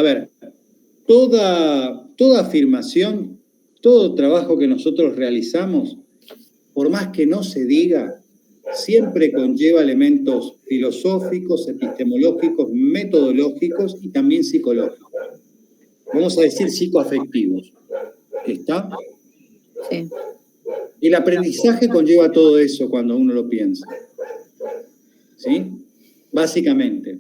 a ver, toda afirmación, todo trabajo que nosotros realizamos, por más que no se diga, siempre conlleva elementos filosóficos, epistemológicos, metodológicos y también psicológicos. Vamos a decir psicoafectivos. ¿Está? Sí. El aprendizaje conlleva todo eso cuando uno lo piensa. ¿Sí? Básicamente.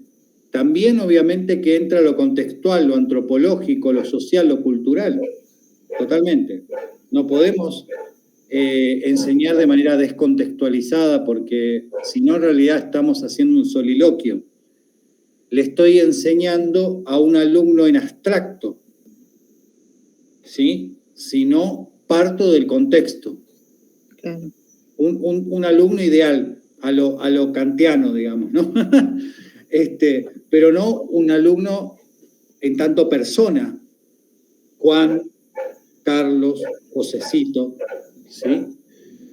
También, obviamente, que entra lo contextual, lo antropológico, lo social, lo cultural. Totalmente. No podemos enseñar de manera descontextualizada porque si no, en realidad estamos haciendo un soliloquio. Le estoy enseñando a un alumno en abstracto, ¿sí? Si no, parto del contexto. Claro. Un alumno ideal, a lo kantiano, digamos, ¿no? Pero no un alumno en tanto persona. Juan, Carlos, Josecito, ¿sí?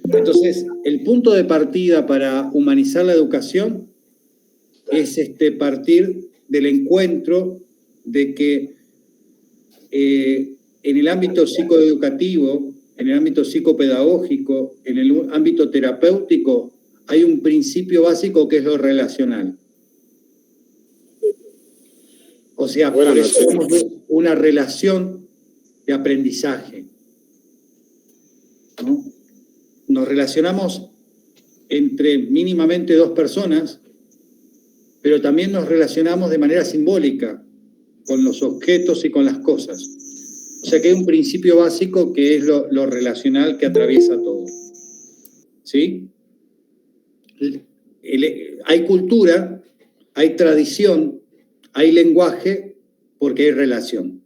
Entonces, el punto de partida para humanizar la educación es partir del encuentro de que en el ámbito psicoeducativo, en el ámbito psicopedagógico, en el ámbito terapéutico, hay un principio básico que es lo relacional. O sea, por eso tenemos una relación de aprendizaje, ¿no? Nos relacionamos entre mínimamente dos personas, pero también nos relacionamos de manera simbólica con los objetos y con las cosas. O sea que hay un principio básico que es lo relacional que atraviesa todo. ¿Sí? Hay cultura, hay tradición, hay lenguaje, porque hay relación.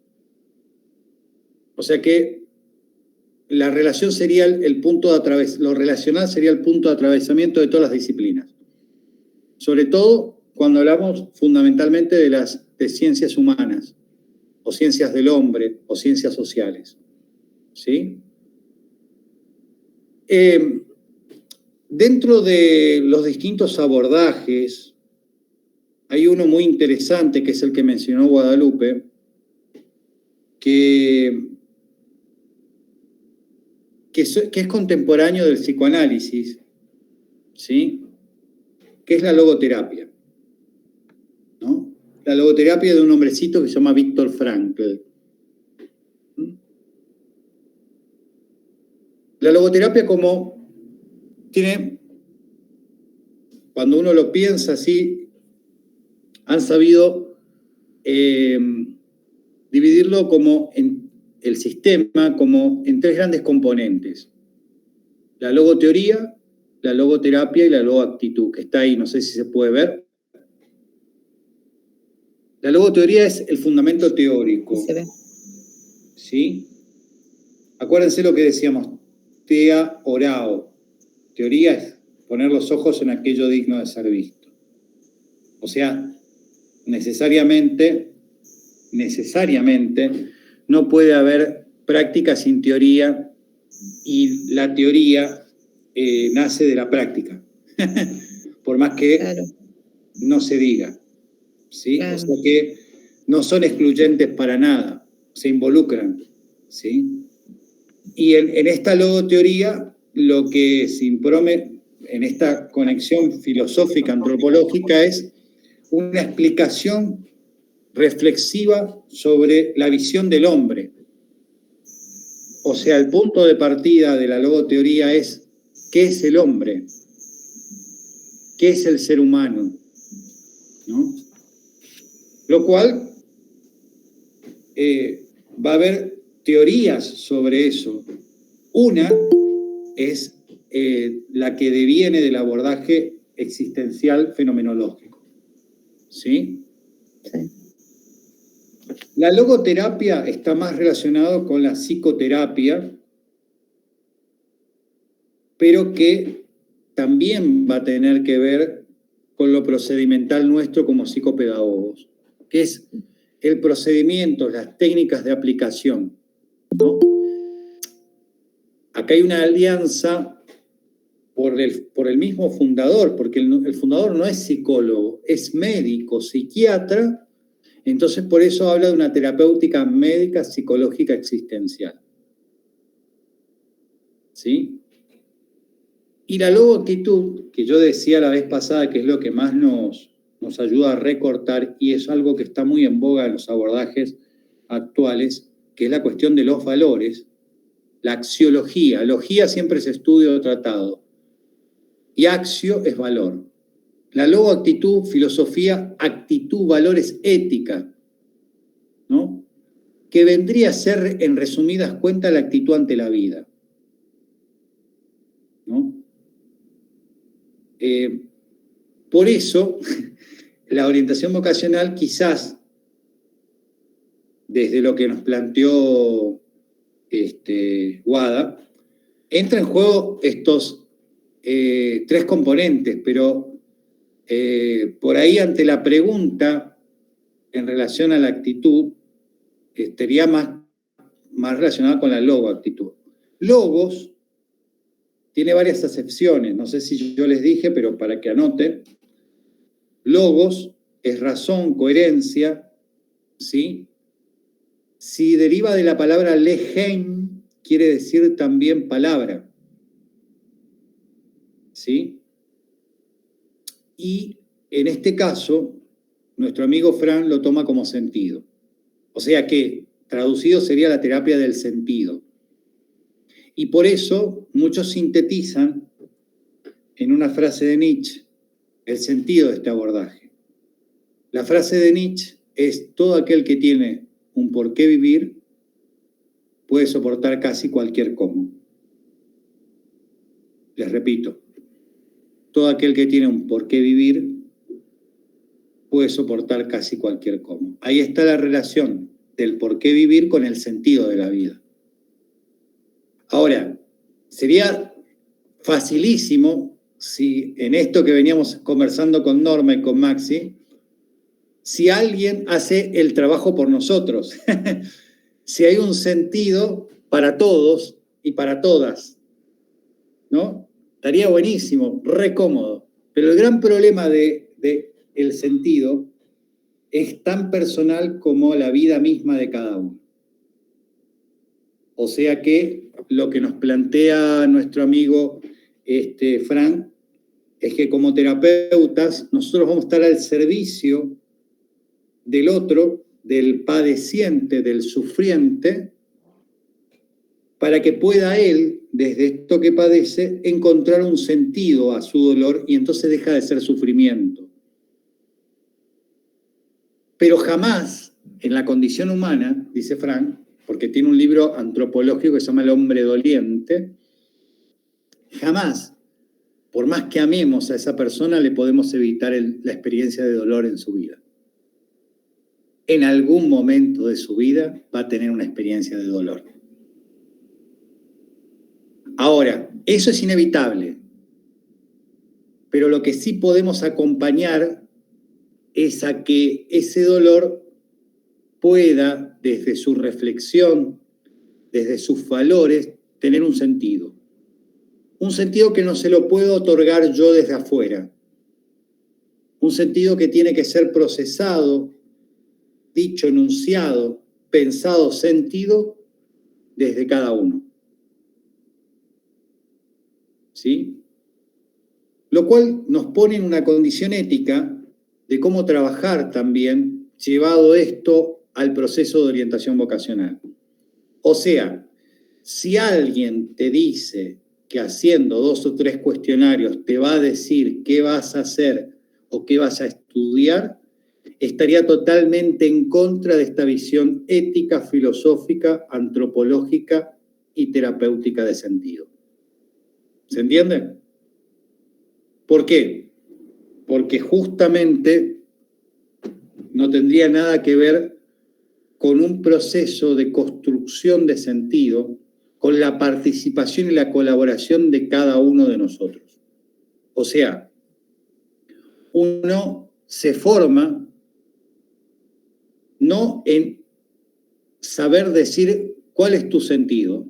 O sea que la relación sería el punto de lo relacional sería el punto de atravesamiento de todas las disciplinas. Sobre todo cuando hablamos fundamentalmente de ciencias humanas, o ciencias del hombre, o ciencias sociales. ¿Sí? Dentro de los distintos abordajes, hay uno muy interesante, que es el que mencionó Guadalupe, que es contemporáneo del psicoanálisis, ¿sí? Que es la logoterapia, ¿no? La logoterapia de un hombrecito que se llama Viktor Frankl. La logoterapia cuando uno lo piensa así, han sabido dividirlo el sistema como en tres grandes componentes. La logoteoría, la logoterapia y la logoactitud, que está ahí, no sé si se puede ver. La logoteoría es el fundamento teórico. Se ve. ¿Sí? Acuérdense lo que decíamos, tea orao. Teoría es poner los ojos en aquello digno de ser visto. O sea, necesariamente, no puede haber práctica sin teoría y la teoría nace de la práctica, por más que no se diga. ¿Sí? Claro. O sea que no son excluyentes para nada, se involucran. ¿Sí? Y en esta logoteoría, lo que se improme en esta conexión filosófica antropológica es una explicación reflexiva sobre la visión del hombre. O sea, el punto de partida de la logoteoría es ¿qué es el hombre? ¿Qué es el ser humano? ¿No? Lo cual va a haber teorías sobre eso. Una es la que deviene del abordaje existencial fenomenológico. ¿Sí? Sí. La logoterapia está más relacionado con la psicoterapia, pero que también va a tener que ver con lo procedimental nuestro como psicopedagogos, que es el procedimiento, las técnicas de aplicación, ¿no? Acá hay una alianza por el mismo fundador, porque el fundador no es psicólogo, es médico, psiquiatra, Entonces, por eso habla de una terapéutica médica, psicológica, existencial. ¿Sí? Y la logoactitud, que yo decía la vez pasada que es lo que más nos ayuda a recortar, y es algo que está muy en boga en los abordajes actuales, que es la cuestión de los valores, la axiología. Logía siempre es estudio o tratado, y axio es valor. La logoactitud, filosofía, actitud, valores, ética, ¿no? Que vendría a ser, en resumidas cuentas, la actitud ante la vida, ¿no? Por eso, la orientación vocacional quizás, desde lo que nos planteó Guada, entra en juego estos tres componentes, pero por ahí ante la pregunta en relación a la actitud, estaría más relacionada con la logoactitud. Logos tiene varias acepciones, no sé si yo les dije, pero para que anoten. Logos es razón, coherencia, ¿sí? Si deriva de la palabra legein, quiere decir también palabra, ¿sí? Y en este caso, nuestro amigo Fran lo toma como sentido. O sea que, traducido sería la terapia del sentido. Y por eso muchos sintetizan en una frase de Nietzsche el sentido de este abordaje. La frase de Nietzsche es: todo aquel que tiene un por qué vivir puede soportar casi cualquier cómo. Les repito, todo aquel que tiene un por qué vivir puede soportar casi cualquier cómo. Ahí está la relación del por qué vivir con el sentido de la vida. Ahora, sería facilísimo si en esto que veníamos conversando con Norma y con Maxi, si alguien hace el trabajo por nosotros, si hay un sentido para todos y para todas, ¿no? Estaría buenísimo, re cómodo. Pero el gran problema de el sentido es tan personal como la vida misma de cada uno. O sea que lo que nos plantea nuestro amigo Frank es que como terapeutas nosotros vamos a estar al servicio del otro, del padeciente, del sufriente, para que pueda él, desde esto que padece, encontrar un sentido a su dolor y entonces deja de ser sufrimiento. Pero jamás en la condición humana, dice Frank, porque tiene un libro antropológico que se llama El hombre doliente, jamás, por más que amemos a esa persona, le podemos evitar la experiencia de dolor en su vida. En algún momento de su vida va a tener una experiencia de dolor. Ahora, eso es inevitable, pero lo que sí podemos acompañar es a que ese dolor pueda, desde su reflexión, desde sus valores, tener un sentido. Un sentido que no se lo puedo otorgar yo desde afuera. Un sentido que tiene que ser procesado, dicho, enunciado, pensado, sentido desde cada uno. ¿Sí? Lo cual nos pone en una condición ética de cómo trabajar también, llevado esto al proceso de orientación vocacional. O sea, si alguien te dice que haciendo 2 o 3 cuestionarios te va a decir qué vas a hacer o qué vas a estudiar, estaría totalmente en contra de esta visión ética, filosófica, antropológica y terapéutica de sentido. ¿Se entiende? ¿Por qué? Porque justamente no tendría nada que ver con un proceso de construcción de sentido, con la participación y la colaboración de cada uno de nosotros. O sea, uno se forma no en saber decir cuál es tu sentido,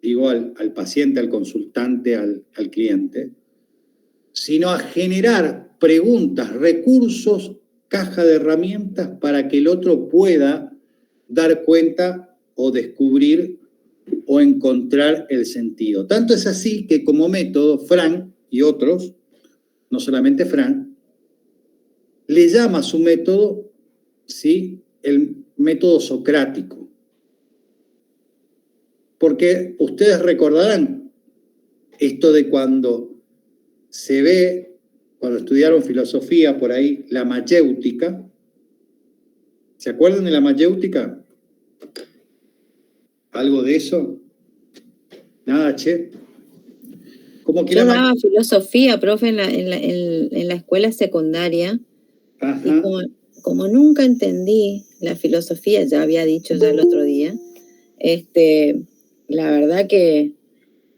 digo al paciente, al consultante, al cliente, sino a generar preguntas, recursos caja de herramientas para que el otro pueda dar cuenta o descubrir o encontrar el sentido. Tanto es así que como método, Frank y otros, no solamente Frank, le llama a su método, ¿sí?, el método socrático. Porque ustedes recordarán esto de cuando se ve, cuando estudiaron filosofía por ahí, la mayéutica. ¿Se acuerdan de la mayéutica? ¿Algo de eso? Nada, che. Como que yo daba filosofía, profe, en la escuela secundaria. Ajá. Y como nunca entendí la filosofía, ya había dicho ya el otro día, la verdad que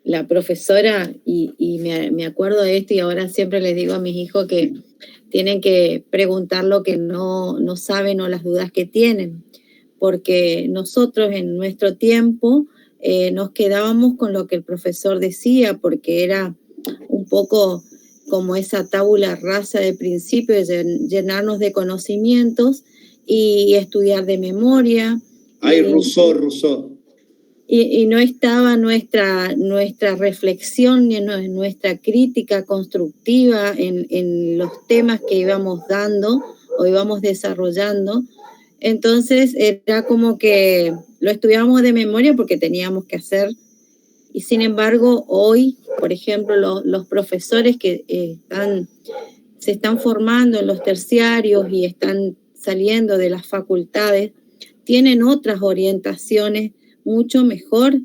la profesora, y me acuerdo de esto y ahora siempre les digo a mis hijos que tienen que preguntar lo que no saben o las dudas que tienen, porque nosotros en nuestro tiempo nos quedábamos con lo que el profesor decía, porque era un poco como esa tabula rasa de principio, de llenarnos de conocimientos y estudiar de memoria. Ay, Rousseau. Y no estaba nuestra reflexión ni nuestra crítica constructiva en los temas que íbamos dando o íbamos desarrollando. Entonces era como que lo estudiábamos de memoria porque teníamos que hacer. Y sin embargo, hoy, por ejemplo, los profesores que se están formando en los terciarios y están saliendo de las facultades, tienen otras orientaciones mucho mejor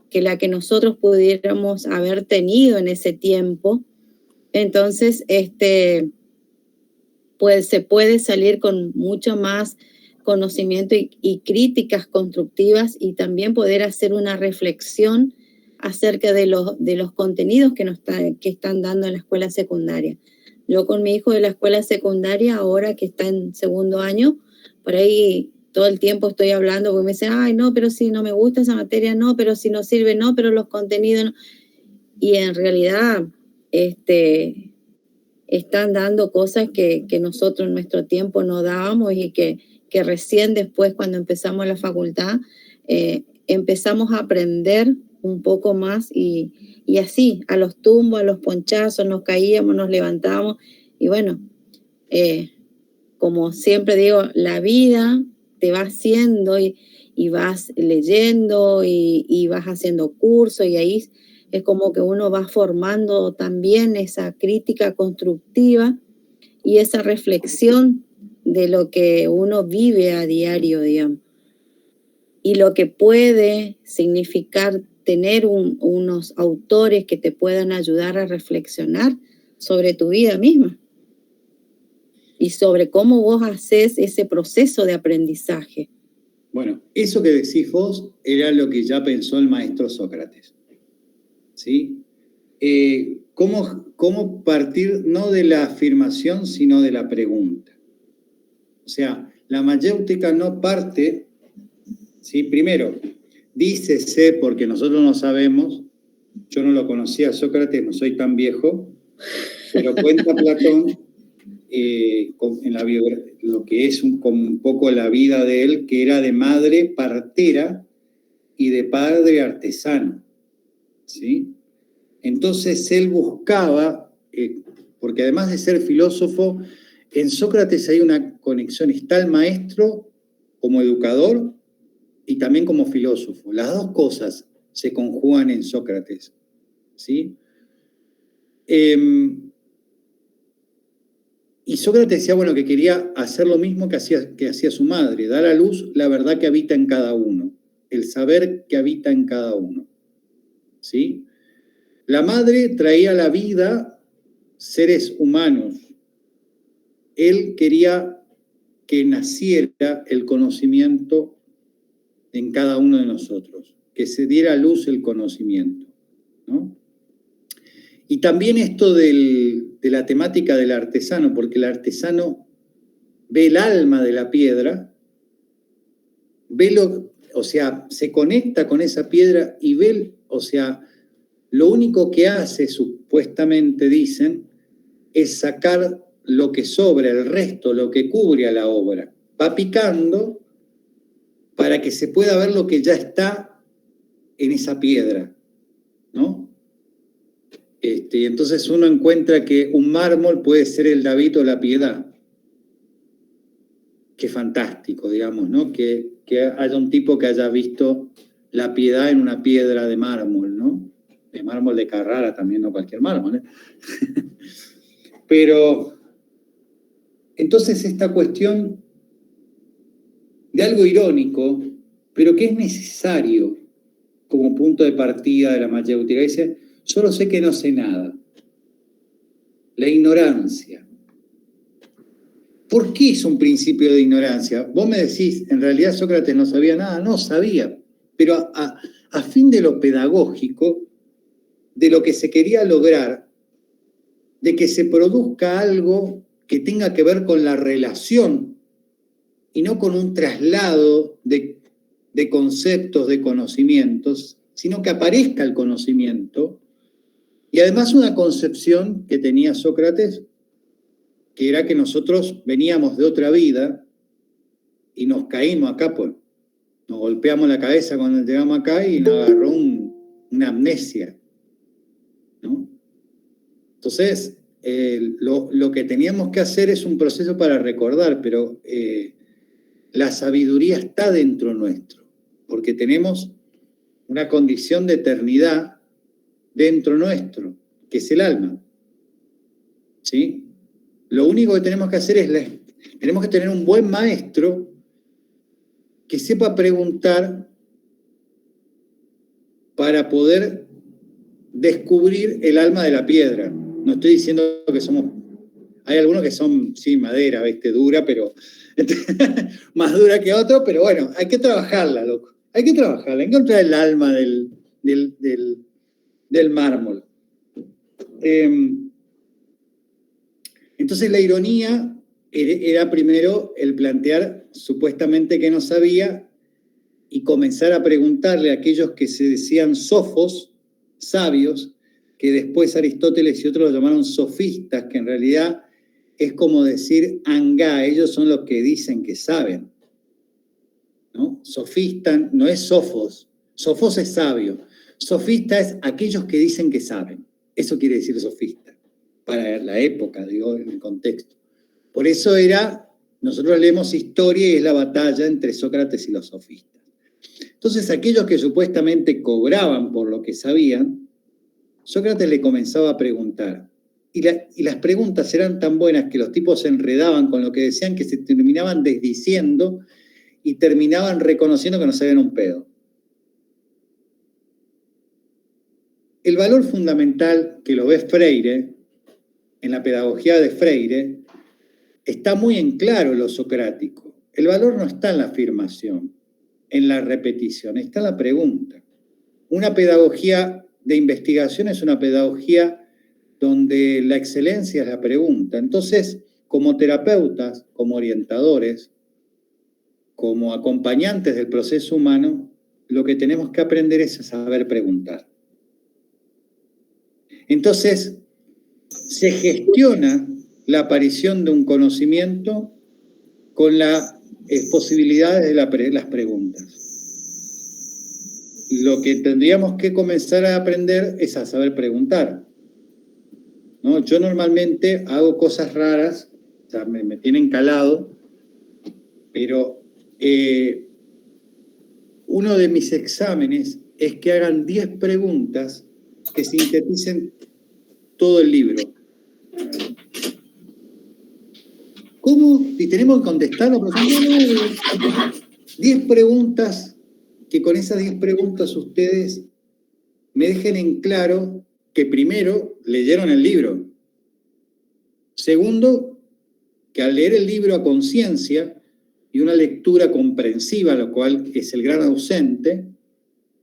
que la que nosotros pudiéramos haber tenido en ese tiempo. Entonces, pues se puede salir con mucho más conocimiento y críticas constructivas y también poder hacer una reflexión acerca de los contenidos que están dando en la escuela secundaria. Yo con mi hijo de la escuela secundaria, ahora que está en segundo año, por ahí todo el tiempo estoy hablando, porque me dicen, ay, no, pero si no me gusta esa materia, no, pero si no sirve, no, pero los contenidos no. Y en realidad, están dando cosas que nosotros en nuestro tiempo no dábamos y que recién después, cuando empezamos la facultad, empezamos a aprender un poco más y así, a los tumbos, a los ponchazos, nos caíamos, nos levantábamos y bueno, como siempre digo, la vida te va haciendo y vas leyendo y vas haciendo cursos y ahí es como que uno va formando también esa crítica constructiva y esa reflexión de lo que uno vive a diario, digamos. Y lo que puede significar tener unos autores que te puedan ayudar a reflexionar sobre tu vida misma y sobre cómo vos haces ese proceso de aprendizaje. Bueno, eso que decís vos era lo que ya pensó el maestro Sócrates. ¿Sí? ¿Cómo partir no de la afirmación, sino de la pregunta? O sea, la mayéutica no parte, ¿sí? Primero, dícese, porque nosotros no sabemos, yo no lo conocía a Sócrates, no soy tan viejo, pero cuenta Platón en la biografía, lo que es un poco la vida de él, que era de madre partera y de padre artesano, ¿sí? Entonces él buscaba, porque además de ser filósofo, en Sócrates hay una conexión, está el maestro como educador y también como filósofo. Las dos cosas se conjugan en Sócrates, ¿sí? Y Sócrates decía, bueno, que quería hacer lo mismo que hacía su madre, dar a luz la verdad que habita en cada uno, el saber que habita en cada uno, ¿sí? La madre traía a la vida seres humanos. Él quería que naciera el conocimiento en cada uno de nosotros, que se diera a luz el conocimiento, ¿no? Y también esto de la temática del artesano, porque el artesano ve el alma de la piedra, o sea, se conecta con esa piedra y ve, o sea, lo único que hace, supuestamente dicen, es sacar lo que sobra, el resto, lo que cubre a la obra. Va picando para que se pueda ver lo que ya está en esa piedra, ¿no? Y entonces uno encuentra que un mármol puede ser el David o la Piedad. Qué fantástico, digamos, ¿no? Que haya un tipo que haya visto la Piedad en una piedra de mármol, ¿no? De mármol de Carrara también, no cualquier mármol, ¿eh? Pero, entonces esta cuestión de algo irónico, pero que es necesario como punto de partida de la mayéutica, dice, solo sé que no sé nada. La ignorancia. ¿Por qué es un principio de ignorancia? Vos me decís, en realidad Sócrates no sabía nada, no sabía, pero a fin de lo pedagógico, de lo que se quería lograr, de que se produzca algo que tenga que ver con la relación y no con un traslado de conceptos, de conocimientos, sino que aparezca el conocimiento, y además una concepción que tenía Sócrates, que era que nosotros veníamos de otra vida y nos caímos acá, pues nos golpeamos la cabeza cuando llegamos acá y nos agarró una amnesia, ¿no? Entonces, lo que teníamos que hacer es un proceso para recordar, pero la sabiduría está dentro nuestro, porque tenemos una condición de eternidad dentro nuestro, que es el alma, ¿sí? Lo único que tenemos que hacer tenemos que tener un buen maestro que sepa preguntar para poder descubrir el alma de la piedra. No estoy diciendo que hay algunos que son, sí, madera, ¿viste? Dura, pero más dura que otro, pero bueno, hay que trabajarla, loco. Hay que trabajarla, encontrar el alma del mármol. Entonces la ironía era primero el plantear supuestamente que no sabía y comenzar a preguntarle a aquellos que se decían sofos, sabios, que después Aristóteles y otros lo llamaron sofistas, que en realidad es como decir angá, ellos son los que dicen que saben, ¿no? Sofista no es sofos, sofos es sabio, sofista es aquellos que dicen que saben, eso quiere decir sofista, para la época, digo, en el contexto. Por eso nosotros leemos historia y es la batalla entre Sócrates y los sofistas. Entonces aquellos que supuestamente cobraban por lo que sabían, Sócrates le comenzaba a preguntar. Y las preguntas eran tan buenas que los tipos se enredaban con lo que decían que se terminaban desdiciendo y terminaban reconociendo que no sabían un pedo. El valor fundamental que lo ve Freire, en la pedagogía de Freire, está muy en claro lo socrático. El valor no está en la afirmación, en la repetición, está en la pregunta. Una pedagogía de investigación es una pedagogía donde la excelencia es la pregunta. Entonces, como terapeutas, como orientadores, como acompañantes del proceso humano, lo que tenemos que aprender es a saber preguntar. Entonces, se gestiona la aparición de un conocimiento con las posibilidades de las preguntas. Lo que tendríamos que comenzar a aprender es a saber preguntar, ¿no? Yo normalmente hago cosas raras, o sea, me tienen calado, pero uno de mis exámenes es que hagan 10 preguntas que sinteticen todo el libro. ¿Cómo? Y tenemos que contestarlo, profesor. 10 preguntas, que con esas 10 preguntas ustedes me dejen en claro que primero leyeron el libro. Segundo, que al leer el libro a conciencia y una lectura comprensiva, lo cual es el gran ausente,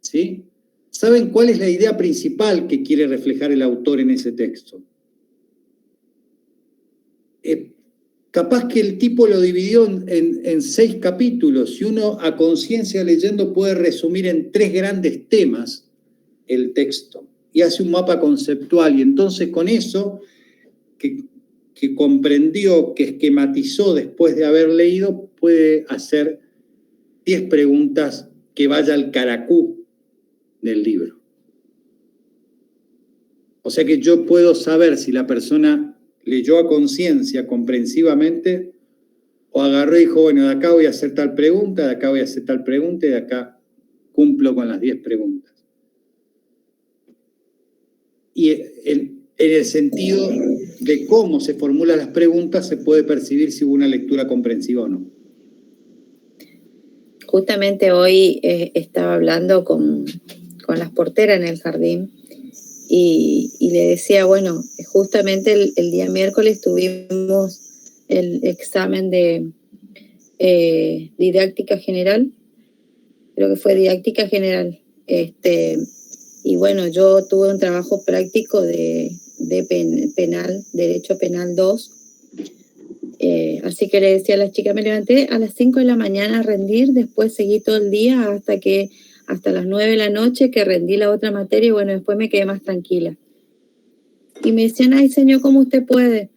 ¿sí? ¿Saben cuál es la idea principal que quiere reflejar el autor en ese texto? Capaz que el tipo lo dividió en 6 capítulos y uno a conciencia leyendo puede resumir en 3 grandes temas el texto y hace un mapa conceptual y entonces con eso, que que comprendió, que esquematizó después de haber leído, puede hacer 10 preguntas que vaya al caracú del libro. O sea que yo puedo saber si la persona leyó a conciencia, comprensivamente, o agarró y dijo, bueno, de acá voy a hacer tal pregunta, de acá voy a hacer tal pregunta, y de acá cumplo con las 10 preguntas. Y en el sentido de cómo se formulan las preguntas, se puede percibir si hubo una lectura comprensiva o no. Justamente hoy estaba hablando con las porteras en el jardín y le decía, bueno, justamente el día miércoles tuvimos el examen de didáctica general, creo que fue didáctica general, y bueno, yo tuve un trabajo práctico de penal, Derecho Penal 2, así que le decía a las chicas, me levanté a las 5 de la mañana a rendir, después seguí todo el día hasta las 9 de la noche que rendí la otra materia, y bueno, después me quedé más tranquila. Y me decían, ay señor, ¿cómo usted puede?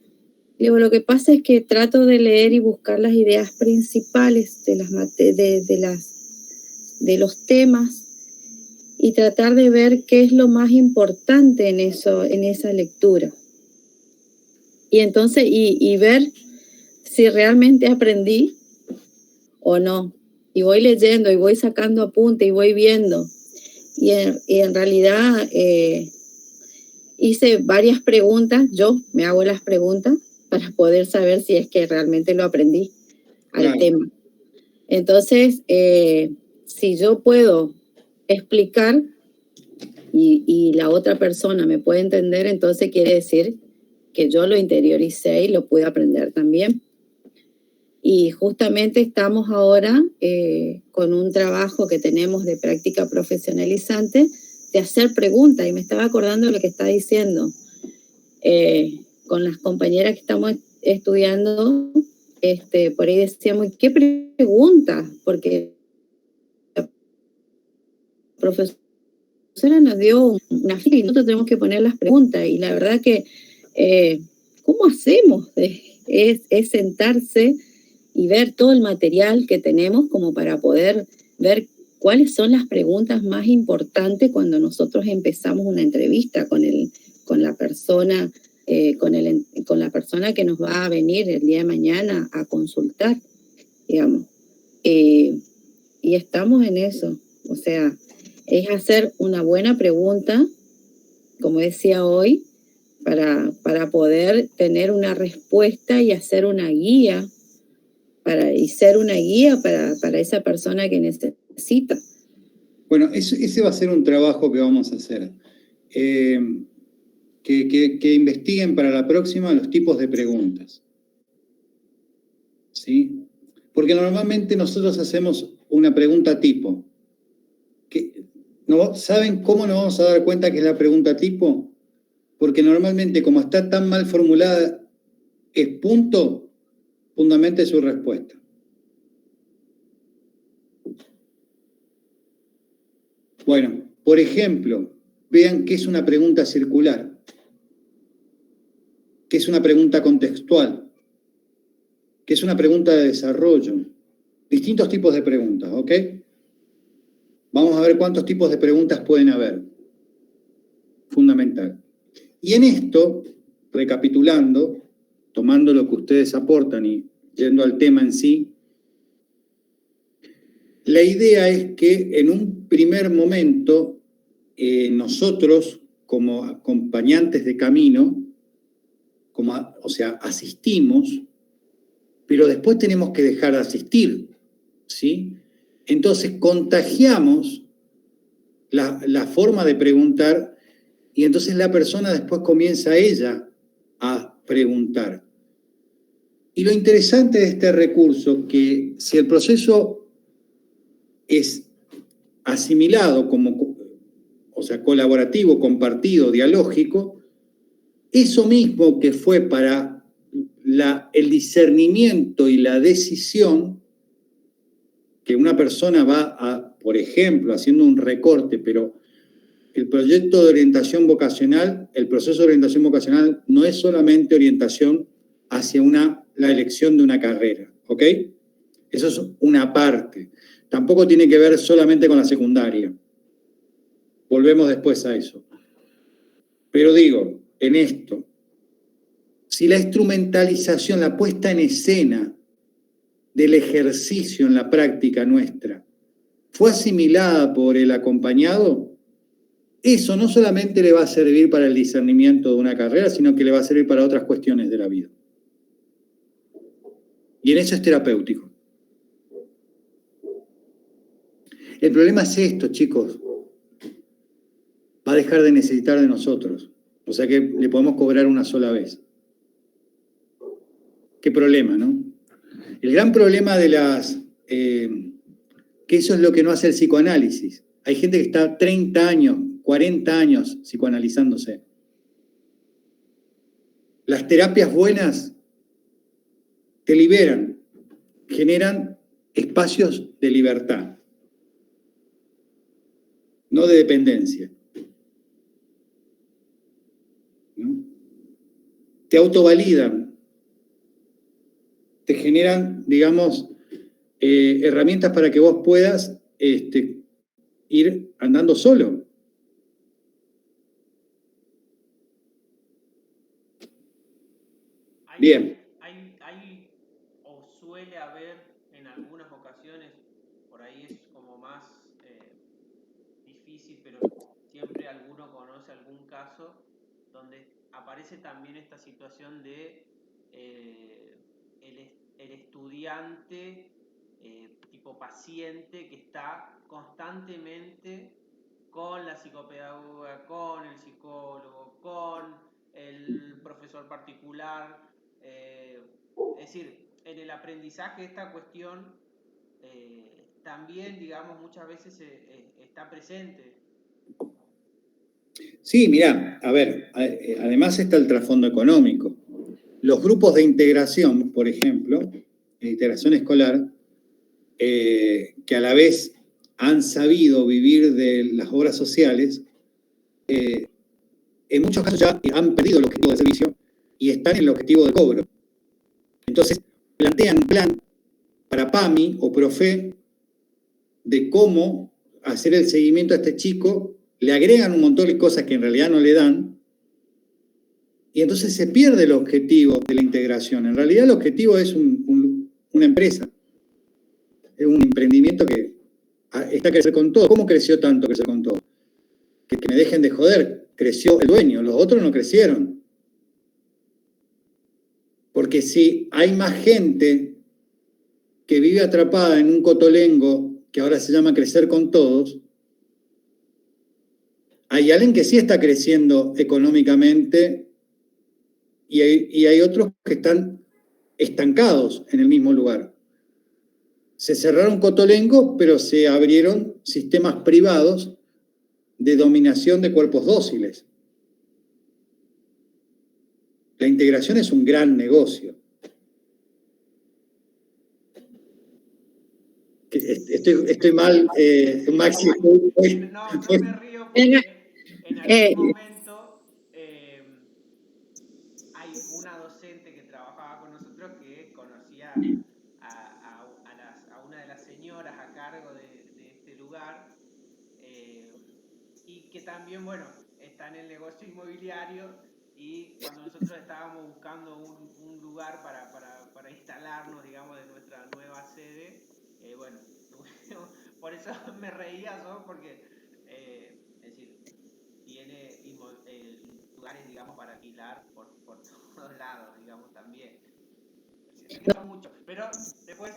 Y digo, lo que pasa es que trato de leer y buscar las ideas principales de los temas, y tratar de ver qué es lo más importante en esa lectura. Y entonces, y ver si realmente aprendí o no. Y voy leyendo, y voy sacando apuntes, y voy viendo. Y en realidad hice varias preguntas, yo me hago las preguntas para poder saber si es que realmente lo aprendí al tema. Entonces, si yo puedo explicar y la otra persona me puede entender, entonces quiere decir que yo lo interioricé y lo pude aprender también. Y justamente estamos ahora con un trabajo que tenemos de práctica profesionalizante de hacer preguntas, y me estaba acordando de lo que está diciendo. Con las compañeras que estamos estudiando, por ahí decíamos, ¿qué preguntas? Porque la profesora nos dio una fila y nosotros tenemos que poner las preguntas, y la verdad que ¿cómo hacemos? Es sentarse y ver todo el material que tenemos como para poder ver cuáles son las preguntas más importantes cuando nosotros empezamos una entrevista con la persona, con la persona que nos va a venir el día de mañana a consultar, digamos. Y estamos en eso, o sea, es hacer una buena pregunta, como decía hoy, para poder tener una respuesta y hacer una guía, ser una guía para esa persona que necesita. Bueno, ese va a ser un trabajo que vamos a hacer. Que investiguen para la próxima los tipos de preguntas. ¿Sí? Porque normalmente nosotros hacemos una pregunta tipo. ¿Saben cómo nos vamos a dar cuenta que es la pregunta tipo? Porque normalmente, como está tan mal formulada, es punto, fundamente su respuesta. Bueno, por ejemplo, vean qué es una pregunta circular, qué es una pregunta contextual, qué es una pregunta de desarrollo. Distintos tipos de preguntas, ¿ok? Vamos a ver cuántos tipos de preguntas pueden haber. Fundamental. Y en esto, recapitulando, tomando lo que ustedes aportan y yendo al tema en sí, la idea es que en un primer momento nosotros, como acompañantes de camino, asistimos, pero después tenemos que dejar de asistir, ¿sí? Entonces contagiamos la forma de preguntar, y entonces la persona después comienza ella a preguntar. Y lo interesante de este recurso, que si el proceso es asimilado colaborativo, compartido, dialógico, eso mismo que fue para el discernimiento y la decisión, que una persona va por ejemplo, haciendo un recorte, pero el proyecto de orientación vocacional, el proceso de orientación vocacional no es solamente orientación hacia la elección de una carrera, ¿ok? Eso es una parte. Tampoco tiene que ver solamente con la secundaria. Volvemos después a eso. Pero digo, en esto, si la instrumentalización, la puesta en escena del ejercicio en la práctica nuestra fue asimilada por el acompañado, eso no solamente le va a servir para el discernimiento de una carrera, sino que le va a servir para otras cuestiones de la vida. Y en eso es terapéutico. El problema es esto, chicos. Va a dejar de necesitar de nosotros. O sea que le podemos cobrar una sola vez. Qué problema, ¿no? El gran problema de que eso es lo que no hace el psicoanálisis. Hay gente que está 30 años, 40 años psicoanalizándose. Las terapias buenas te liberan, generan espacios de libertad, no de dependencia. ¿No? Te autovalidan, te generan, digamos, herramientas para que vos puedas ir andando solo. Bien. Hay o suele haber en algunas ocasiones, por ahí es como más difícil, pero siempre alguno conoce algún caso donde aparece también esta situación de el estudiante tipo paciente que está constantemente con la psicopedagoga, con el psicólogo, con el profesor particular. Es decir, en el aprendizaje esta cuestión también, digamos, muchas veces está presente. Sí, mirá, a ver, además está el trasfondo económico. Los grupos de integración, por ejemplo, de integración escolar, que a la vez han sabido vivir de las obras sociales, en muchos casos ya han perdido el objetivo de servicio y están en el objetivo de cobro. Entonces, plantean un plan para PAMI o PROFE de cómo hacer el seguimiento a este chico, le agregan un montón de cosas que en realidad no le dan, y entonces se pierde el objetivo de la integración. En realidad el objetivo es una empresa, es un emprendimiento que está a crecer con todo. ¿Cómo creció tanto crecer con todo? Que me dejen de joder, creció el dueño, los otros no crecieron. Porque si hay más gente que vive atrapada en un cotolengo que ahora se llama crecer con todos, hay alguien que sí está creciendo económicamente y hay otros que están estancados en el mismo lugar. Se cerraron cotolengo, pero se abrieron sistemas privados de dominación de cuerpos dóciles. La integración es un gran negocio. Estoy mal, Maxi. No, yo me río porque en algún momento hay una docente que trabajaba con nosotros que conocía a una de las señoras a cargo de este lugar y que también, bueno, está en el negocio inmobiliario y cuando nosotros estábamos buscando un lugar para instalarnos, digamos, de nuestra nueva sede, bueno, por eso me reía yo, porque es decir, tiene lugares, digamos, para alquilar por todos lados, digamos, también. No mucho, pero después...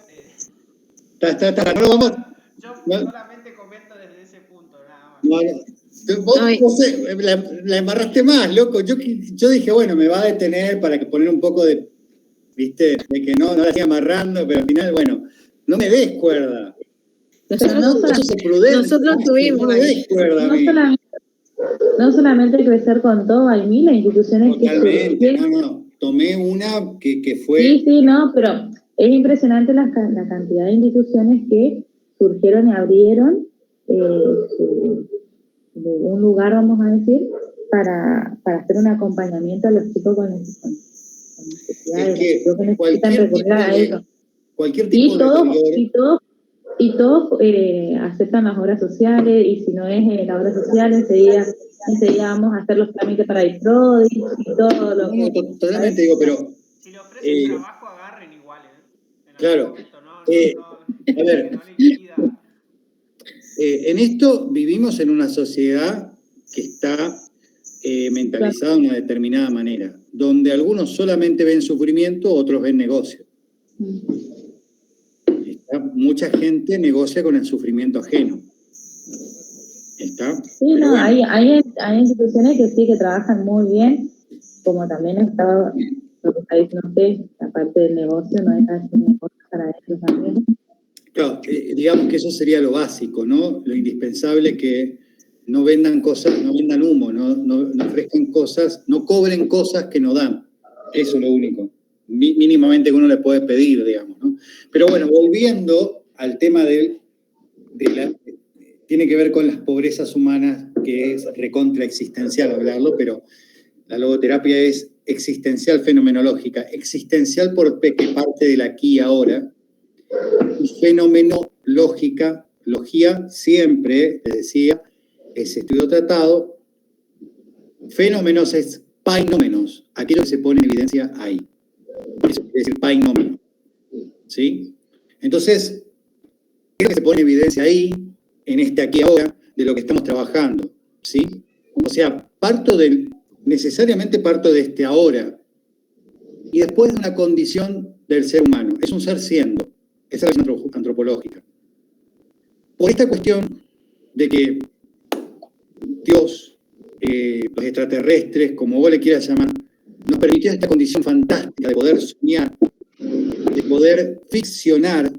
no vamos. Yo solamente comento desde ese punto, nada más. Vos la embarraste más, loco. Yo dije, bueno, me va a detener para poner un poco de, viste, de que no la siga amarrando, pero al final, bueno, no me des cuerda. Nosotros tuvimos. No me des cuerda a mí. No solamente crecer con todo, hay miles de instituciones. Totalmente, que... No. Tomé una que fue... Sí, no, pero es impresionante la cantidad de instituciones que surgieron y abrieron un lugar, vamos a decir, para hacer un acompañamiento a los chicos con necesidades. necesidades, que lo que necesitan recurrir a ellos. Cualquier tipo de deterioro. Y todos aceptan las obras sociales, y si no es la obra social, enseguida vamos a hacer los trámites para el PRODI y todo lo que... Totalmente, digo, pero... Si le ofrecen trabajo, agarren igual, Claro. A ver, en esto vivimos en una sociedad que está mentalizada de una determinada manera, donde algunos solamente ven sufrimiento, otros ven negocio. Mucha gente negocia con el sufrimiento ajeno. ¿Está? Sí, no, bueno. hay instituciones que sí, que trabajan muy bien, como también está lo que está diciendo usted, la parte del negocio no deja de ser un negocio para ellos también. Claro, digamos que eso sería lo básico, ¿no? Lo indispensable, que no vendan cosas, no vendan humo, no ofrezcan cosas, no cobren cosas que no dan. Eso es lo único, mínimamente que uno le puede pedir, digamos, ¿no? Pero bueno, volviendo al tema tiene que ver con las pobrezas humanas, que es recontra existencial hablarlo, pero la logoterapia es existencial fenomenológica. Existencial porque parte del aquí y ahora, y fenomenológica, logía siempre, les decía, es estudio tratado. Fenómenos es painómenos, aquello que se pone en evidencia ahí. Eso quiere decir painómeno. ¿Sí? Entonces, ¿qué es lo que se pone en evidencia ahí, en este aquí y ahora, de lo que estamos trabajando? ¿Sí? O sea, necesariamente parto de este ahora, y después de una condición del ser humano. Es un ser siendo. Esa es la visión antropológica. Por esta cuestión de que Dios, los extraterrestres, como vos le quieras llamar, nos permitió esta condición fantástica de poder soñar, de poder ficcionar,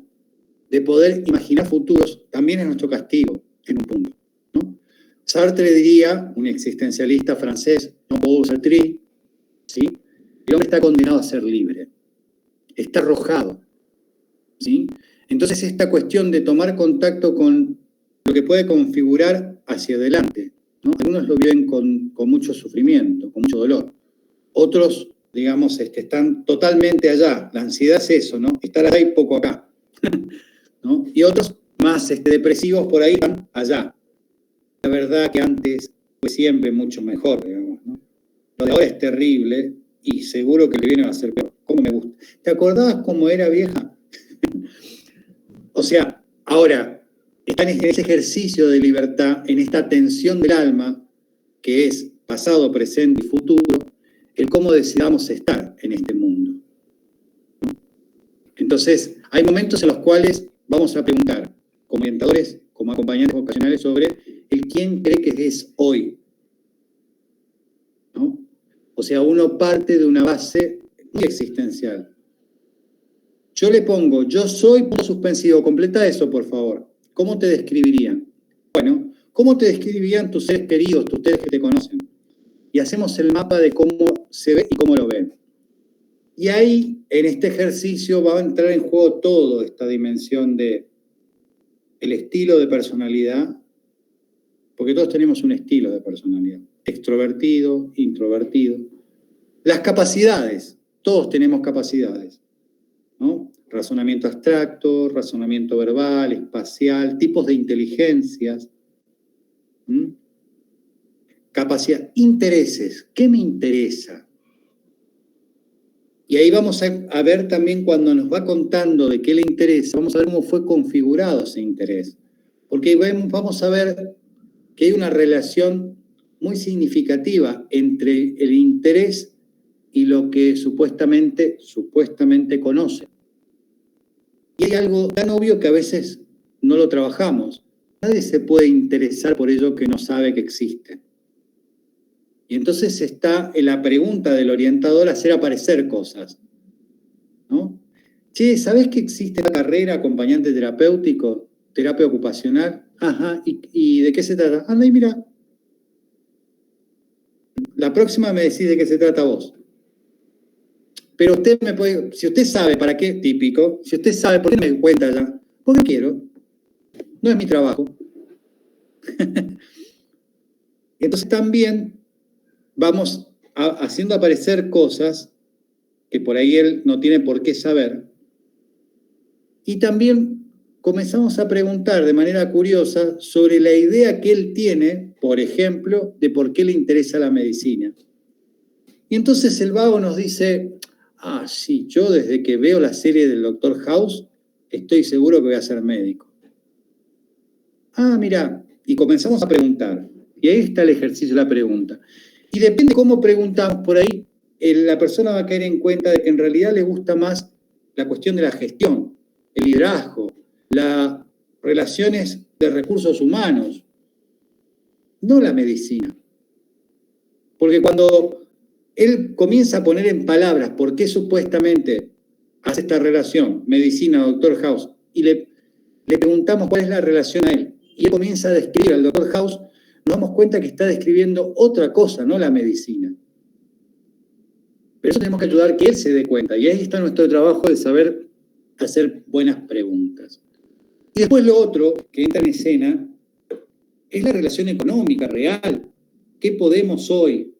de poder imaginar futuros, también es nuestro castigo, en un punto, ¿no? Sartre diría, un existencialista francés, Jean-Paul Sartre, ¿sí? El hombre está condenado a ser libre, está arrojado, ¿sí? Entonces esta cuestión de tomar contacto con lo que puede configurar hacia adelante, ¿no? Algunos lo viven con mucho sufrimiento, con mucho dolor. Otros, digamos, están totalmente allá. La ansiedad es eso, ¿no? Estar allá y poco acá, ¿no? Y otros más depresivos por ahí van allá. La verdad que antes fue siempre mucho mejor, digamos, ¿no? Lo de ahora es terrible y seguro que le viene a ser peor. ¿Cómo me gusta? ¿Te acordabas cómo era, vieja? O sea, ahora están en ese ejercicio de libertad, en esta tensión del alma, que es pasado, presente y futuro, el cómo decidamos estar en este mundo, ¿no? Entonces, hay momentos en los cuales vamos a preguntar, como orientadores, como acompañantes vocacionales, sobre el quién cree que es hoy, ¿no? O sea, uno parte de una base muy existencial. Yo le pongo, yo soy, punto suspensivo, completa eso, por favor. ¿Cómo te describirían? Bueno, ¿cómo te describirían tus seres queridos, tus seres que te conocen? Y hacemos el mapa de cómo se ve y cómo lo ven. Y ahí, en este ejercicio, va a entrar en juego toda esta dimensión de el estilo de personalidad, porque todos tenemos un estilo de personalidad, extrovertido, introvertido. Las capacidades, todos tenemos capacidades, ¿no? Razonamiento abstracto, razonamiento verbal, espacial, tipos de inteligencias. Capacidad, intereses, ¿qué me interesa? Y ahí vamos a ver también, cuando nos va contando de qué le interesa, vamos a ver cómo fue configurado ese interés. Porque vamos a ver que hay una relación muy significativa entre el interés y lo que supuestamente conoce. Y hay algo tan obvio que a veces no lo trabajamos. Nadie se puede interesar por ello que no sabe que existe. Y entonces está en la pregunta del orientador hacer aparecer cosas, ¿no? Che, ¿sabés que existe la carrera acompañante terapéutico, terapia ocupacional? Ajá, ¿y de qué se trata? Anda y mira. La próxima me decís de qué se trata vos. Pero usted me puede, si usted sabe para qué, típico, si usted sabe por qué me cuenta ya, porque quiero, no es mi trabajo. Entonces también vamos haciendo aparecer cosas que por ahí él no tiene por qué saber. Y también comenzamos a preguntar de manera curiosa sobre la idea que él tiene, por ejemplo, de por qué le interesa la medicina. Y entonces el vago nos dice, sí, yo desde que veo la serie del Dr. House, estoy seguro que voy a ser médico. Mirá, y comenzamos a preguntar. Y ahí está el ejercicio de la pregunta. Y depende cómo preguntamos, por ahí la persona va a caer en cuenta de que en realidad le gusta más la cuestión de la gestión, el liderazgo, las relaciones de recursos humanos, no la medicina. Porque cuando él comienza a poner en palabras por qué supuestamente hace esta relación, medicina, Dr. House, y le preguntamos cuál es la relación a él, y él comienza a describir al Dr. House, nos damos cuenta que está describiendo otra cosa, no la medicina. Pero eso tenemos que ayudar a que él se dé cuenta, y ahí está nuestro trabajo de saber hacer buenas preguntas. Y después lo otro que entra en escena es la relación económica real. ¿Qué podemos hoy?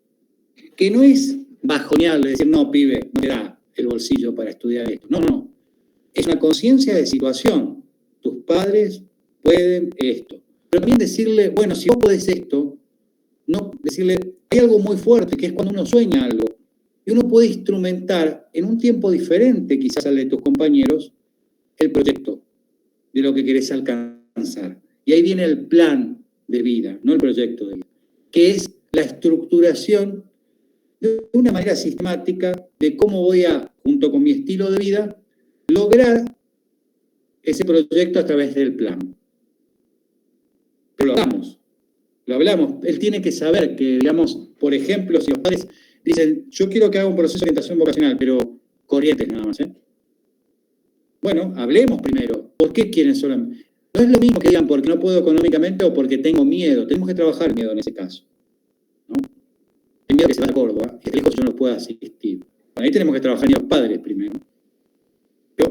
Que no es bajonearle, decir, no, pibe, no te da el bolsillo para estudiar esto. No. Es una conciencia de situación. Tus padres pueden esto. Pero también decirle, bueno, si vos podés esto, no decirle, hay algo muy fuerte, que es cuando uno sueña algo. Y uno puede instrumentar en un tiempo diferente, quizás al de tus compañeros, el proyecto de lo que querés alcanzar. Y ahí viene el plan de vida, no el proyecto de vida, que es la estructuración de una manera sistemática de cómo voy a, junto con mi estilo de vida, lograr ese proyecto a través del plan. Pero lo hablamos. Él tiene que saber que, digamos, por ejemplo, si los padres dicen, yo quiero que haga un proceso de orientación vocacional, pero Corrientes nada más, Bueno, hablemos primero. ¿Por qué quieren solamente? No es lo mismo que digan porque no puedo económicamente o porque tengo miedo. Tenemos que trabajar el miedo en ese caso, ¿no? El miedo que se va a Córdoba, que lejos yo no los pueda asistir. Bueno, ahí tenemos que trabajar en los padres primero. Pero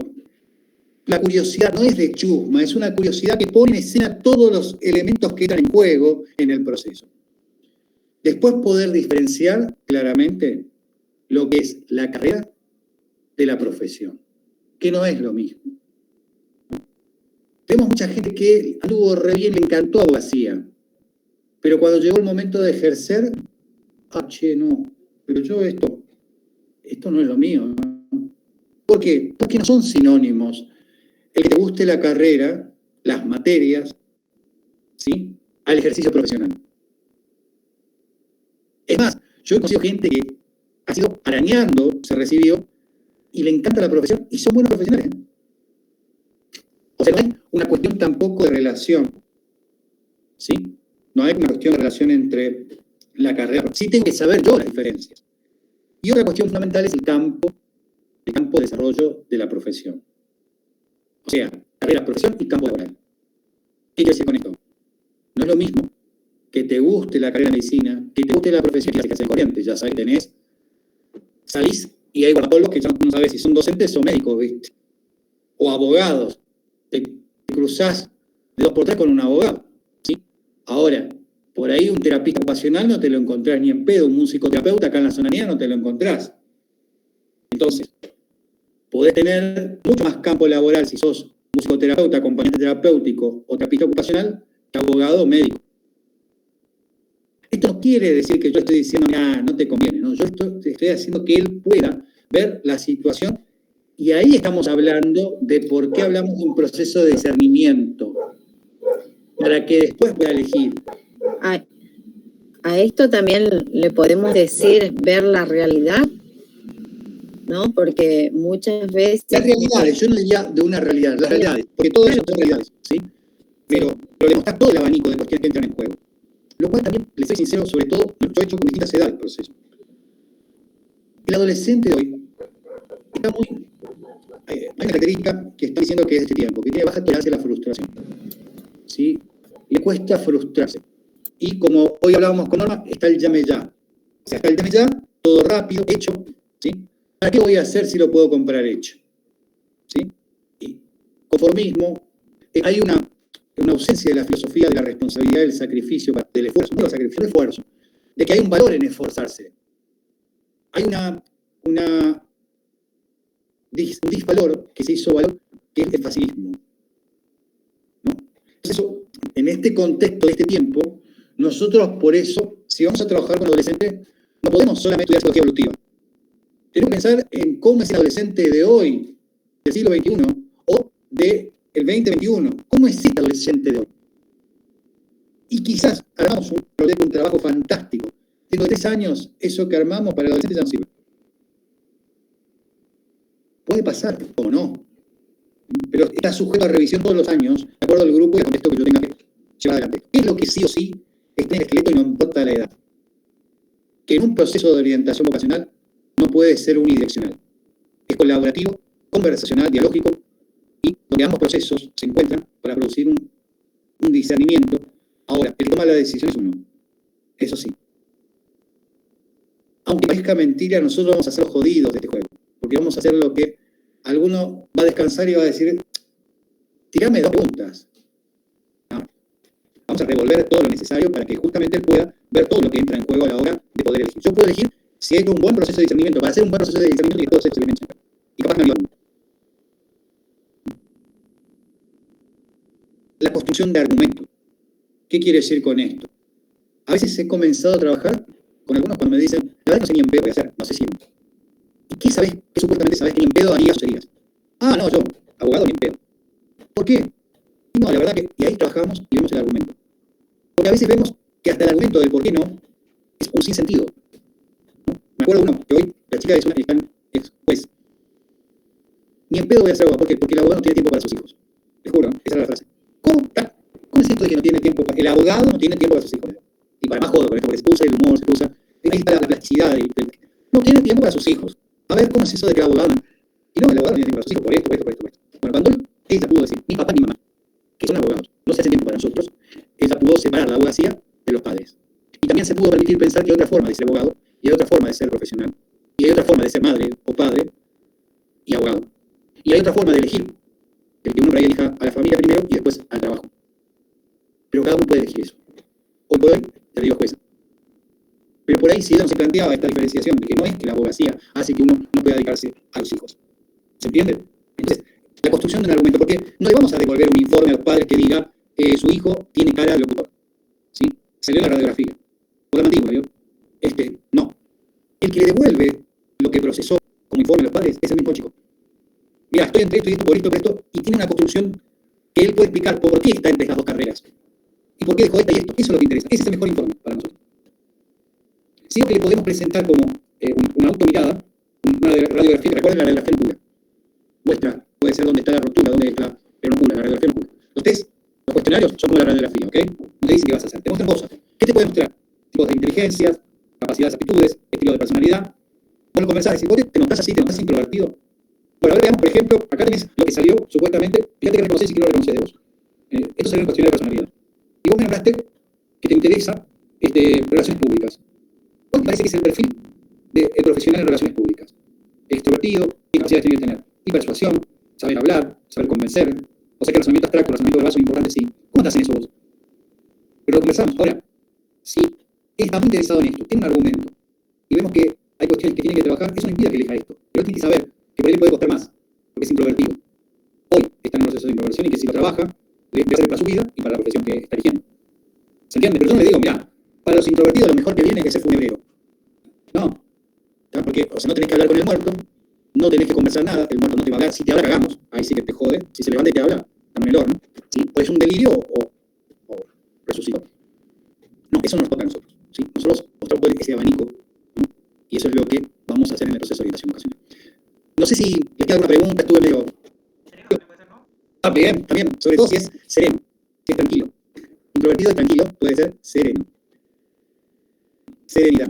la curiosidad no es de chusma, es una curiosidad que pone en escena todos los elementos que entran en juego en el proceso. Después poder diferenciar claramente lo que es la carrera de la profesión, que no es lo mismo. Tenemos mucha gente que anduvo re bien, le encantó abogacía, pero cuando llegó el momento de ejercer, no, pero yo esto no es lo mío, ¿no? ¿Por qué? Porque no son sinónimos. El que te guste la carrera, las materias, ¿sí?, al ejercicio profesional. Es más, yo he conocido gente que ha sido arañando, se recibió, y le encanta la profesión, y son buenos profesionales. O sea, no hay una cuestión tampoco de relación, ¿sí? No hay una cuestión de relación entre la carrera. Sí tengo que saber yo las diferencias. Y otra cuestión fundamental es el campo de desarrollo de la profesión. O sea, carrera, profesión y campo laboral. ¿Qué quiero decir con esto? No es lo mismo que te guste la carrera de medicina, que te guste la profesión que hace Corrientes. Ya sabes, salís y hay guardapolvos que ya no sabes si son docentes o médicos, ¿viste? O abogados. Te cruzás de 2 por 3 con un abogado, ¿sí? Ahora, por ahí un terapista ocupacional no te lo encontrás ni en pedo, un musicoterapeuta acá en la zona mía no te lo encontrás. Entonces, podés tener mucho más campo laboral si sos musicoterapeuta, acompañante terapéutico o terapista ocupacional que abogado o médico. Esto no quiere decir que yo estoy diciendo, no te conviene, no, yo estoy haciendo que él pueda ver la situación. Y ahí estamos hablando de por qué hablamos de un proceso de discernimiento, para que después pueda elegir. A esto también le podemos decir ver la realidad, ¿no? Porque muchas veces... Las realidades, yo no diría de una realidad, las realidades, porque todo eso son realidades, ¿sí? Pero le mostrar todo el abanico de cuestiones que entran en juego. Lo cual también, les soy sincero, sobre todo, yo he hecho con distintas edades el proceso. El adolescente de hoy está muy... Hay una característica que está diciendo que es de este tiempo, que tiene baja tolerancia a la frustración, ¿sí? Le cuesta frustrarse. Y como hoy hablábamos con Norma, está el llame ya. O sea, está el llame ya, todo rápido, hecho, ¿sí? ¿Para qué voy a hacer si lo puedo comprar hecho? ¿Sí? Y conformismo, hay una ausencia de la filosofía de la responsabilidad del sacrificio, del esfuerzo, no del sacrificio, del esfuerzo, de que hay un valor en esforzarse. Hay una disvalor que se hizo valor, que es el facilismo, ¿no? Entonces, eso, en este contexto de este tiempo, nosotros por eso, si vamos a trabajar con adolescentes, no podemos solamente estudiar psicología evolutiva. Tenemos que pensar en cómo es el adolescente de hoy, del siglo XXI, o del 2021. ¿Cómo es este adolescente de hoy? Y quizás hagamos un trabajo fantástico. Dentro de 3 años, eso que armamos para el adolescente ya no sirve. Puede pasar, o no. Pero está sujeto a revisión todos los años, de acuerdo al grupo y al contexto que yo tenga que llevar adelante. ¿Qué es lo que sí o sí está en el esqueleto y no importa la edad? Que en un proceso de orientación vocacional no puede ser unidireccional. Es colaborativo, conversacional, dialógico, y donde ambos procesos se encuentran para producir un discernimiento. Ahora, el que toma la decisión es uno. Eso sí. Aunque parezca mentira, nosotros vamos a ser jodidos de este juego. Porque vamos a hacer lo que alguno va a descansar y va a decir, tirame 2 preguntas. No. Vamos a revolver todo lo necesario para que justamente él pueda ver todo lo que entra en juego a la hora de poder elegir. Yo puedo elegir si hay un buen proceso de discernimiento. Para hacer un buen proceso de discernimiento tiene todos esos elementos. Y capaz me ayudan. La construcción de argumentos. ¿Qué quiere decir con esto? A veces he comenzado a trabajar con algunos cuando me dicen, la verdad no sé ni en pedo qué hacer, no sé si. ¿Y qué sabes? ¿Qué supuestamente sabes que ni en pedo harías o serías? Ah, no, yo, abogado ni en pedo. ¿Por qué? Y no, la verdad que, y ahí trabajamos y vemos el argumento. Porque a veces vemos que hasta el argumento del por qué no es un sinsentido. ¿No? Me acuerdo uno que hoy, la chica es una es juez. Ni en pedo voy a ser abogado. ¿Por qué? Porque el abogado no tiene tiempo para sus hijos. Te juro, esa es la frase. ¿Cómo es esto de que no tiene tiempo? El abogado no tiene tiempo para sus hijos. Y para más joder con esto, porque se usa el humor, se usa. Ahí está la plasticidad. No tiene tiempo para sus hijos. A ver, ¿cómo es eso de que el abogado? Y no, el abogado no tiene tiempo para sus hijos por esto. Bueno, cuando ella pudo decir, mi papá y mi mamá, que son abogados, no se hace tiempo para nosotros, ella pudo separar la abogacía de los padres. Y también se pudo permitir pensar que hay otra forma de ser abogado, y hay otra forma de ser profesional, y hay otra forma de ser madre o padre y abogado. Y hay otra forma de elegir, el que uno por ahí elija a la familia primero y después al trabajo. Pero cada uno puede elegir eso. Hoy por hoy, te digo jueza. Pero por ahí sí no se planteaba esta diferenciación, de que no es que la abogacía hace que uno no pueda dedicarse a los hijos. ¿Se entiende? Entonces, la construcción de un argumento, porque no le vamos a devolver un informe a los padres que diga su hijo tiene cara de locutor. ¿Sí? Se lee la radiografía. Por la mandíbula, ¿vio? No. El que le devuelve lo que procesó como informe a los padres es el mismo chico. Mira, estoy entre esto y esto, por esto, y tiene una construcción que él puede explicar por qué está entre estas 2 carreras. ¿Y por qué dejó esta y esto? Eso es lo que interesa. Ese es el mejor informe para nosotros. Sí, que le podemos presentar como una automirada, una radiografía. Recuerden la radiografía no pura. Muestra, puede ser dónde está la ruptura, dónde está, pero no pura, la radiografía no pura. Los test, los cuestionarios son como la radiografía, ¿ok? No te dicen qué vas a hacer, te muestran cosas. ¿Qué te puede mostrar? Tipos de inteligencias, capacidades, aptitudes, estilo de personalidad. Bueno, conversar, decir, vos te notás así, te notás introvertido. Bueno, a ver, veamos, por ejemplo, acá tenés lo que salió, supuestamente, fíjate que reconoces y que no reconoces de vos. Esto salió en el cuestionario de personalidad. Y vos me hablaste que te interesa relaciones públicas. ¿Cuál te parece que es el perfil del profesional en relaciones públicas? Extrovertido, ¿qué capacidades tiene que tener? Y persuasión, saber hablar, saber convencer. O sea que el razonamiento abstracto, el razonamiento verbal son importantes, sí. ¿Cómo estás en eso vos? Pero lo conversamos. Ahora, si está muy interesado en esto, tiene un argumento, y vemos que hay cuestiones que tiene que trabajar, eso no impide que elija esto. Pero él tiene que saber que por él le puede costar más, porque es introvertido. Hoy está en un proceso de introversión y que si lo trabaja, le va a servir para su vida y para la profesión que está eligiendo. ¿Se entiende? Pero yo no le digo, mirá, para los introvertidos lo mejor que viene es que ser funebrero. No. ¿Ya? Porque, o sea, no tenés que hablar con el muerto, no tenés que conversar nada, el muerto no te va a hablar. Si te habla, cagamos. Ahí sí que te jode. Si se levanta y te habla, estamos en el horno. ¿Sí? O es un delirio o resucitó. No, eso no nos toca a nosotros. ¿Sí? Nosotros mostramos ese abanico, ¿no? Y eso es lo que vamos a hacer en el proceso de orientación vocacional. No sé si les queda alguna pregunta, estuve medio... Ah, bien, también, sobre todo si es sereno, si es tranquilo. Introvertido y tranquilo puede ser sereno. Serenidad.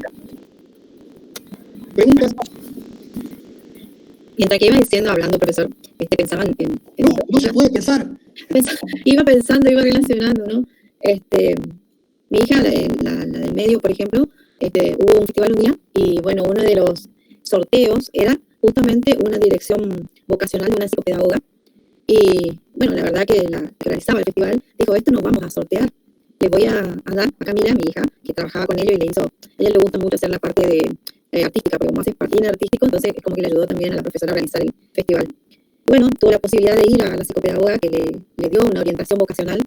¿Preguntas? Mientras que iba diciendo, hablando, profesor, pensaba en no se puede pensar. Iba pensando, iba relacionando, ¿no? Mi hija, la del medio, por ejemplo, hubo un festival un día y, bueno, uno de los sorteos era justamente una dirección vocacional de una psicopedagoga. Y, bueno, la verdad que la que realizaba el festival dijo, esto nos vamos a sortear. Le voy a dar a Camila, mi hija, que trabajaba con ella y a ella le gusta mucho hacer la parte de artística, porque como hace patín artístico, entonces es como que le ayudó también a la profesora a organizar el festival. Bueno, tuvo la posibilidad de ir a la psicopedagoga que le dio una orientación vocacional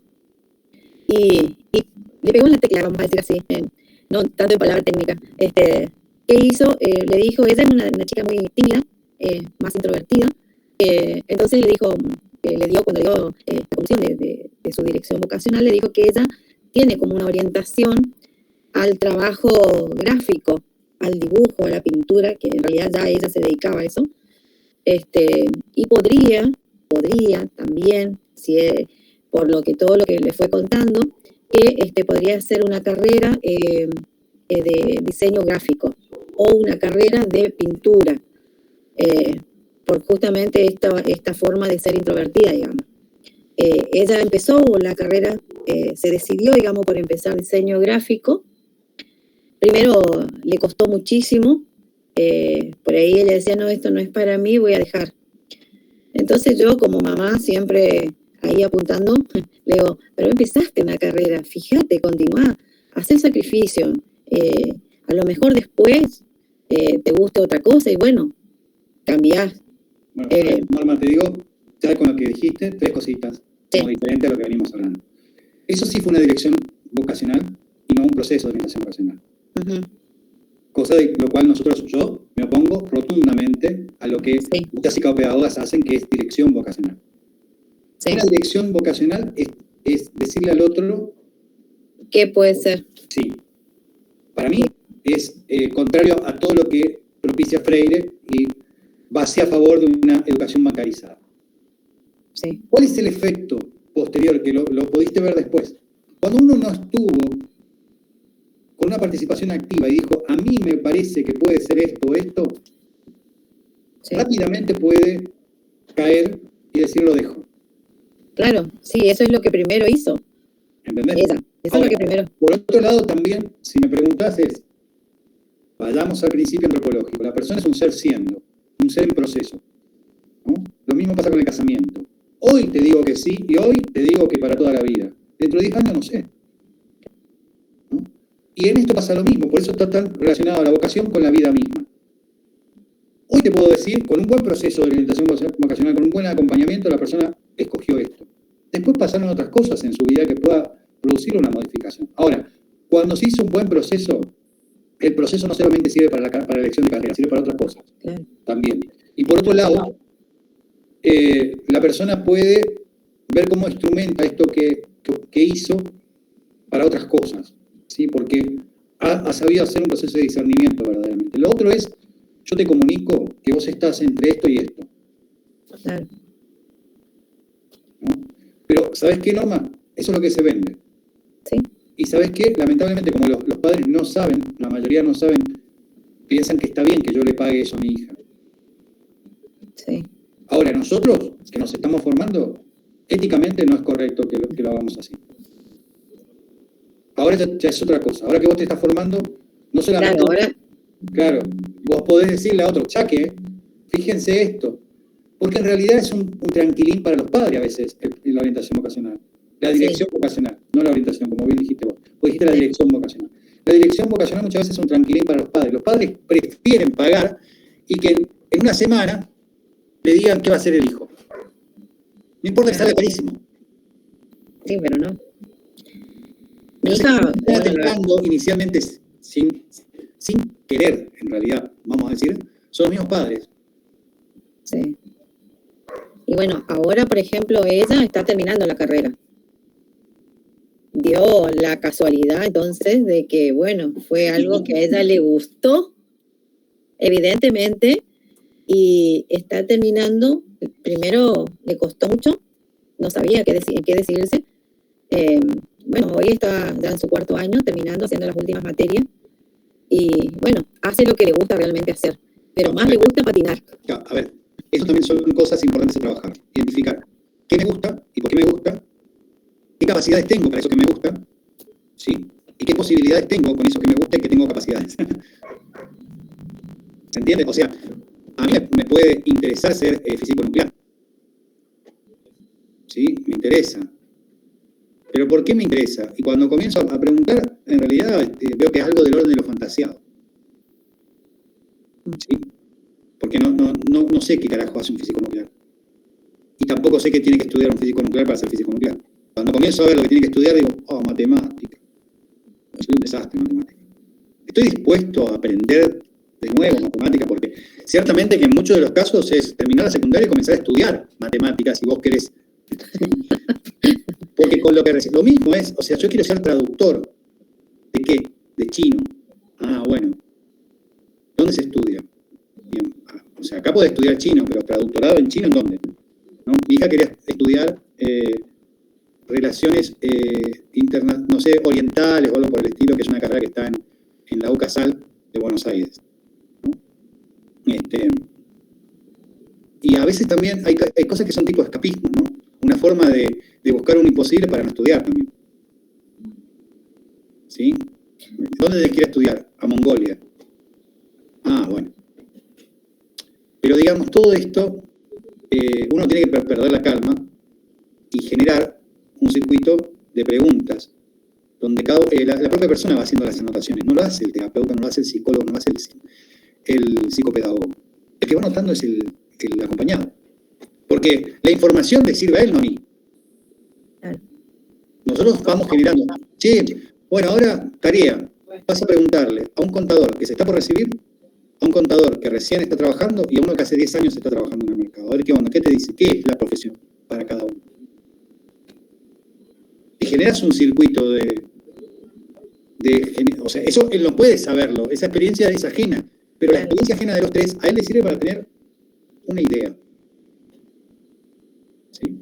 y le pegó en la tecla, vamos a decir así, no tanto en palabra técnica. ¿Qué hizo? Le dijo, ella es una chica muy tímida, más introvertida, entonces le dijo, cuando le dio la comisión de su dirección vocacional, le dijo que ella tiene como una orientación al trabajo gráfico, al dibujo, a la pintura, que en realidad ya ella se dedicaba a eso, y podría también, si por todo lo que le fue contando, que podría hacer una carrera de diseño gráfico o una carrera de pintura, por justamente esta forma de ser introvertida, digamos. Ella empezó la carrera, se decidió, digamos, por empezar diseño gráfico. Primero le costó muchísimo, por ahí ella decía, no, esto no es para mí, voy a dejar. Entonces yo como mamá siempre ahí apuntando, le digo, pero empezaste una carrera, fíjate, continúa, haz el sacrificio, a lo mejor después te gusta otra cosa y bueno, cambiás. Bueno, Norma, te digo, ya con lo que dijiste, 3 cositas, sí, como diferente a lo que venimos hablando. Eso sí fue una dirección vocacional y no un proceso de orientación vocacional. Uh-huh. Cosa de lo cual yo me opongo rotundamente a lo que sí, muchas psicopedagogas hacen, que es dirección vocacional. sí. Una dirección vocacional es decirle al otro... ¿Qué puede ser? Sí. Para mí es contrario a todo lo que propicia Freire y va hacia favor de una educación bancarizada. Sí. ¿Cuál es el efecto posterior que lo pudiste ver después? Cuando uno no estuvo con una participación activa y dijo, a mí me parece que puede ser esto o esto, sí, rápidamente puede caer y decir lo dejo. Claro, sí, eso es lo que primero hizo. ¿Entendés? Eso es lo que primero. Por otro lado, también, si me preguntás, vayamos al principio antropológico. La persona es un ser siendo, un ser en proceso, ¿no? Lo mismo pasa con el casamiento. Hoy te digo que sí y hoy te digo que para toda la vida. Dentro de 10 años no sé. ¿No? Y en esto pasa lo mismo, por eso está tan relacionado la vocación con la vida misma. Hoy te puedo decir, con un buen proceso de orientación vocacional, con un buen acompañamiento, la persona escogió esto. Después pasaron otras cosas en su vida que pueda producir una modificación. Ahora, cuando se hizo un buen proceso, el proceso no solamente sirve para la elección de carrera, sirve para otras cosas también. Y por otro lado, la persona puede ver cómo instrumenta esto que hizo para otras cosas, ¿sí? Porque ha sabido hacer un proceso de discernimiento verdaderamente. Lo otro es, yo te comunico que vos estás entre esto y esto. Claro. ¿No? Pero, ¿sabes qué, Norma? Eso es lo que se vende. Sí. Y ¿sabes qué? Lamentablemente, como los padres no saben, la mayoría no saben, piensan que está bien que yo le pague eso a mi hija. Sí. Ahora, nosotros, que nos estamos formando, éticamente no es correcto que lo hagamos así. Ahora ya es otra cosa. Ahora que vos te estás formando, no solamente... Claro, vos podés decirle a otro, chaque, fíjense esto. Porque en realidad es un tranquilín para los padres a veces, la orientación vocacional. La dirección vocacional, no la orientación, como bien dijiste vos. Vos dijiste la dirección vocacional. La dirección vocacional muchas veces es un tranquilín para los padres. Los padres prefieren pagar y que en una semana le digan qué va a hacer el hijo. No importa que salga carísimo. Sí, pero no. Mi hija está atentando inicialmente sin querer, en realidad, vamos a decir, son los mismos padres. Sí. Y bueno, ahora, por ejemplo, ella está terminando la carrera. Dio la casualidad, entonces, de que, bueno, fue algo que a ella le gustó, evidentemente, y está terminando. Primero le costó mucho, no sabía en qué decidirse. Bueno, hoy está ya en su 4º año, terminando, haciendo las últimas materias. Y bueno, hace lo que le gusta realmente hacer, pero más le gusta patinar. A ver, eso también son cosas importantes a trabajar. Identificar qué me gusta y por qué me gusta, qué capacidades tengo para eso que me gusta, ¿sí? Y qué posibilidades tengo con eso que me gusta y que tengo capacidades. ¿Se entiende? O sea, a mí me puede interesar ser físico nuclear. ¿Sí? Me interesa. ¿Pero por qué me interesa? Y cuando comienzo a preguntar, en realidad veo que es algo del orden de lo fantaseado. ¿sí? Porque no sé qué carajo hace un físico nuclear. Y tampoco sé que tiene que estudiar un físico nuclear para ser físico nuclear. Cuando comienzo a ver lo que tiene que estudiar, digo, matemática. Soy un desastre en matemática. Estoy dispuesto a aprender de nuevo matemática, porque ciertamente que en muchos de los casos es terminar la secundaria y comenzar a estudiar matemáticas si vos querés. Porque con lo mismo es, o sea, yo quiero ser traductor. ¿De qué? De chino. Bueno. ¿Dónde se estudia? Bien. O sea, acá podés estudiar chino, pero traductorado en chino, ¿en dónde? ¿No? Mi hija quería estudiar relaciones orientales o algo por el estilo, que es una carrera que está en la UCASAL de Buenos Aires, ¿no? Y a veces también hay cosas que son tipo escapismo, ¿no? Una forma de buscar un imposible para no estudiar también. ¿Sí? ¿Dónde quiere estudiar? A Mongolia. Bueno. Pero digamos, todo esto, uno tiene que perder la calma y generar un circuito de preguntas donde la propia persona va haciendo las anotaciones. No lo hace el terapeuta, no lo hace el psicólogo, no lo hace el psicopedagogo. El que va anotando es el acompañado. Porque la información le sirve a él, no a mí. Nosotros vamos generando. Bueno, ahora, tarea. Vas a preguntarle a un contador que se está por recibir, a un contador que recién está trabajando y a uno que hace 10 años está trabajando en el mercado. A ver qué onda, qué te dice, qué es la profesión para cada uno. Y generas un circuito o sea, eso él no puede saberlo, esa experiencia es ajena, pero la experiencia ajena de los tres a él le sirve para tener una idea. ¿Sí?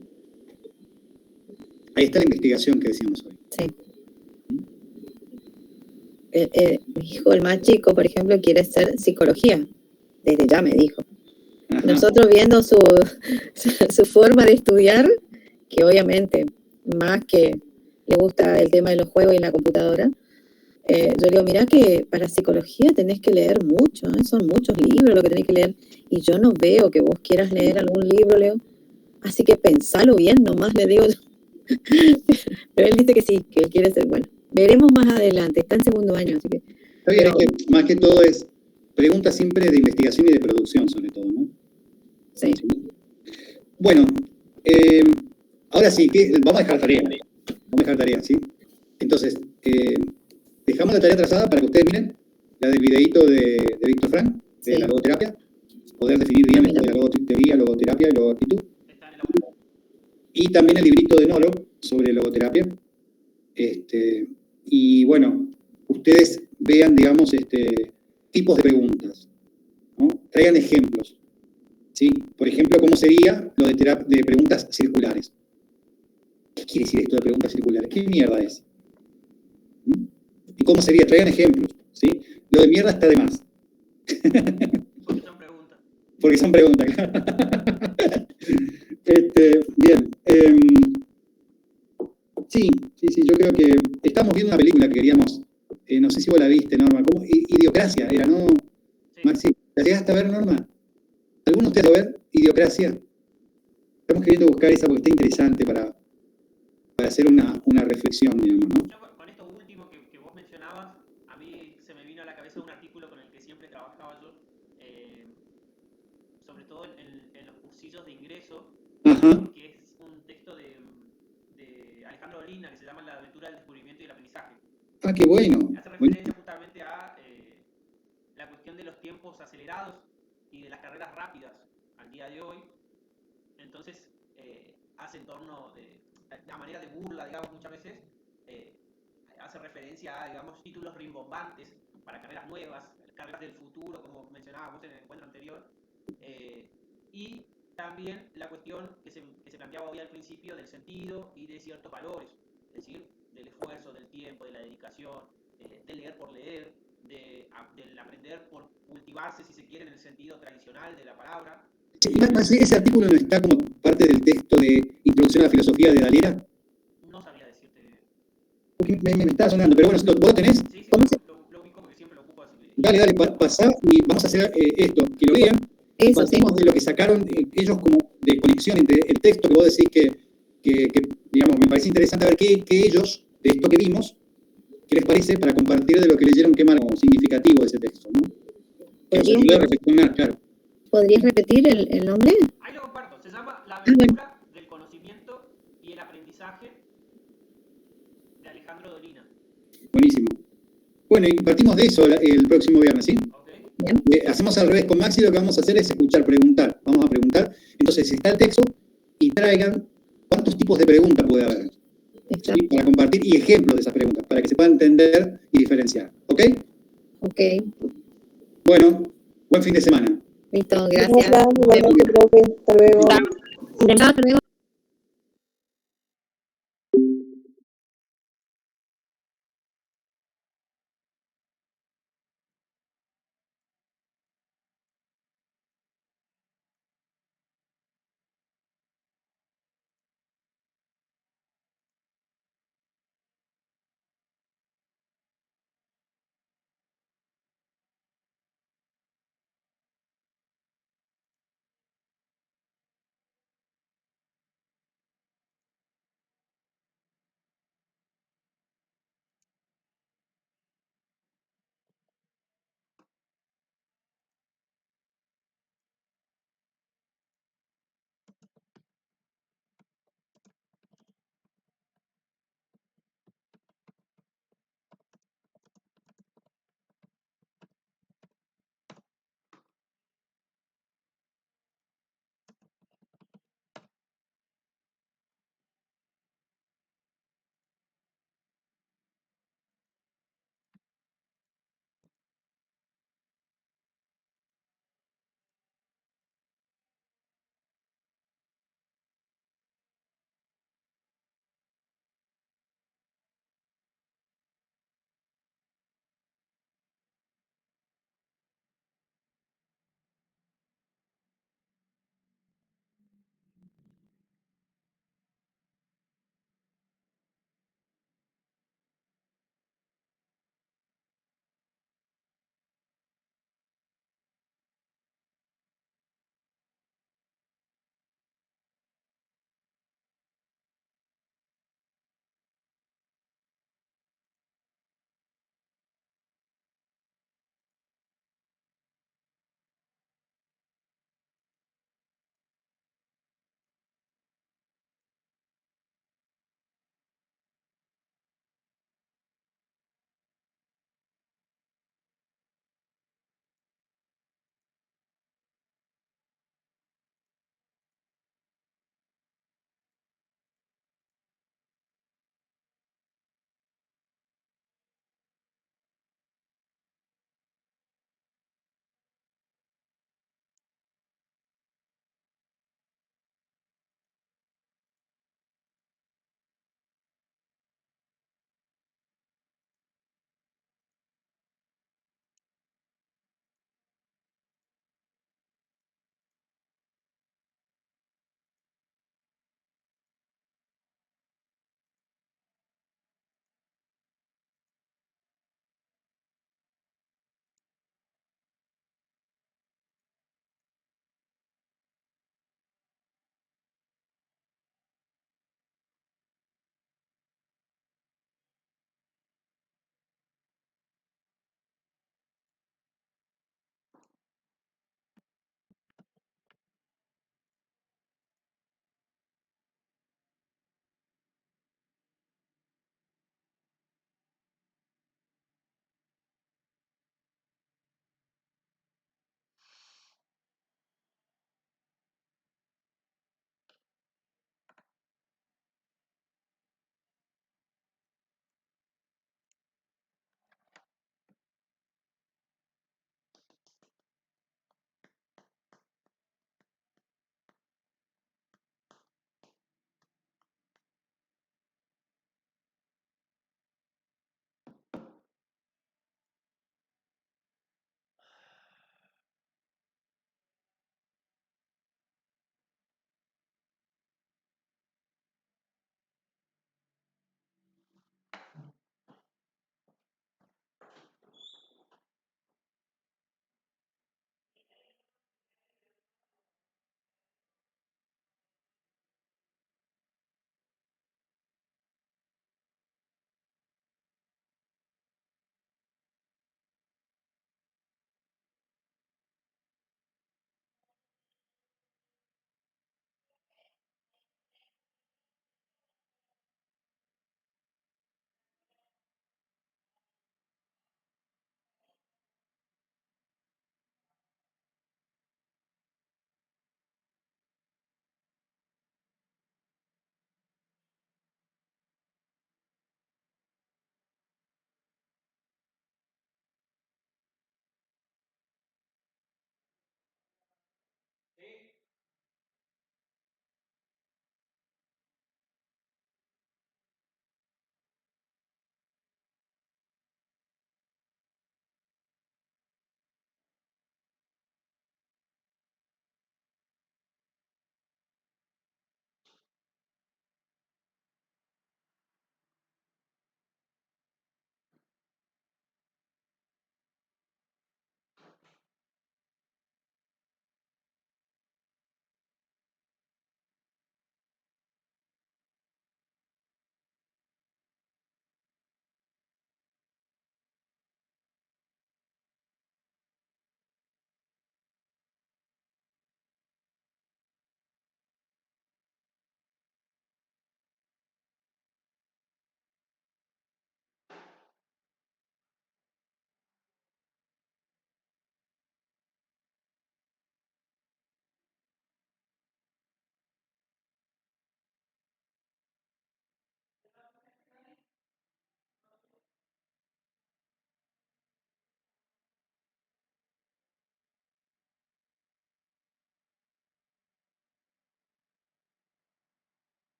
Ahí está la investigación que decíamos hoy. Sí. Mi hijo, el más chico, por ejemplo, quiere hacer psicología. Desde ya me dijo. Ajá. Nosotros viendo su forma de estudiar, que obviamente más que le gusta el tema de los juegos y la computadora, yo le digo, mirá que para psicología tenés que leer mucho, son muchos libros lo que tenés que leer, y yo no veo que vos quieras leer algún libro, Leo, así que pensalo bien, nomás le digo yo. Pero él dice que sí, que él quiere ser bueno. Veremos más adelante, está en segundo año, así que... Pero que más que todo es preguntas siempre de investigación y de producción, sobre todo, ¿no? Sí. Bueno, ahora sí, vamos a dejar tarea, ¿sí? Entonces, dejamos la tarea trazada para que ustedes miren, la del videíto de Víctor Frank, de la logoterapia, poder definir bien esto de la logoteoría, logoterapia y logoactitud. Y también el librito de Nolo sobre logoterapia. Y bueno, ustedes vean, digamos, tipos de preguntas, ¿no? Traigan ejemplos, ¿sí? Por ejemplo, ¿cómo sería lo de preguntas circulares? ¿Qué quiere decir esto de preguntas circulares? ¿Qué mierda es? ¿Y cómo sería? Traigan ejemplos, ¿sí? Lo de mierda está de más. Porque son preguntas. Porque son preguntas, claro. Bien. Sí, yo creo que estamos viendo una película que queríamos, no sé si vos la viste, Norma, ¿cómo? Idiocracia era, ¿no? Sí. Maxi, ¿la llegaste a ver, Norma? ¿Alguno de ustedes a ver Idiocracia? Estamos queriendo buscar esa porque está interesante para hacer una reflexión, digamos, ¿no? Yo con esto último que vos mencionabas, a mí se me vino a la cabeza un artículo con el que siempre trabajaba yo, sobre todo en los cursillos de ingreso. Ajá. Que es un texto de Alejandro Dolina que se llama La aventura del descubrimiento y el aprendizaje. Qué bueno. Hace referencia justamente a la cuestión de los tiempos acelerados y de las carreras rápidas al día de hoy. Entonces, hace en torno de la manera de burla, digamos, muchas veces, hace referencia a, digamos, títulos rimbombantes para carreras nuevas, carreras del futuro, como mencionábamos en el encuentro anterior, y también la cuestión que se planteaba hoy al principio del sentido y de ciertos valores, es decir, del esfuerzo, del tiempo, de la dedicación, de leer por leer, del aprender por cultivarse, si se quiere, en el sentido tradicional de la palabra. Sí, ¿ese artículo no está como parte del texto de Introducción a la Filosofía de Dalera? No sabría decirte. Porque me está sonando, pero bueno, ¿vos lo tenés? Sí, lo ubico porque siempre lo ocupo así. Dale, pasá y vamos a hacer esto, que lo lean. Partimos de lo que sacaron ellos como de conexión entre el texto que vos decís que digamos, me parece interesante ver qué ellos, de esto que vimos, qué les parece para compartir de lo que leyeron, qué marco significativo de ese texto, ¿no? ayude a reflexionar, claro. ¿Podrías repetir el nombre? Ahí lo comparto. Se llama La aventura del conocimiento y el aprendizaje de Alejandro Dolina. Buenísimo. Bueno, y partimos de eso el próximo viernes, ¿sí? Okay. Hacemos al revés. Con Maxi lo que vamos a hacer es escuchar, preguntar. Vamos a preguntar. Entonces, está el texto y traigan cuántos tipos de preguntas puede haber. ¿Sí? Para compartir y ejemplos de esas preguntas, para que se pueda entender y diferenciar. ¿Ok? Ok. Bueno, buen fin de semana. Listo, gracias. Hasta luego. Hasta luego.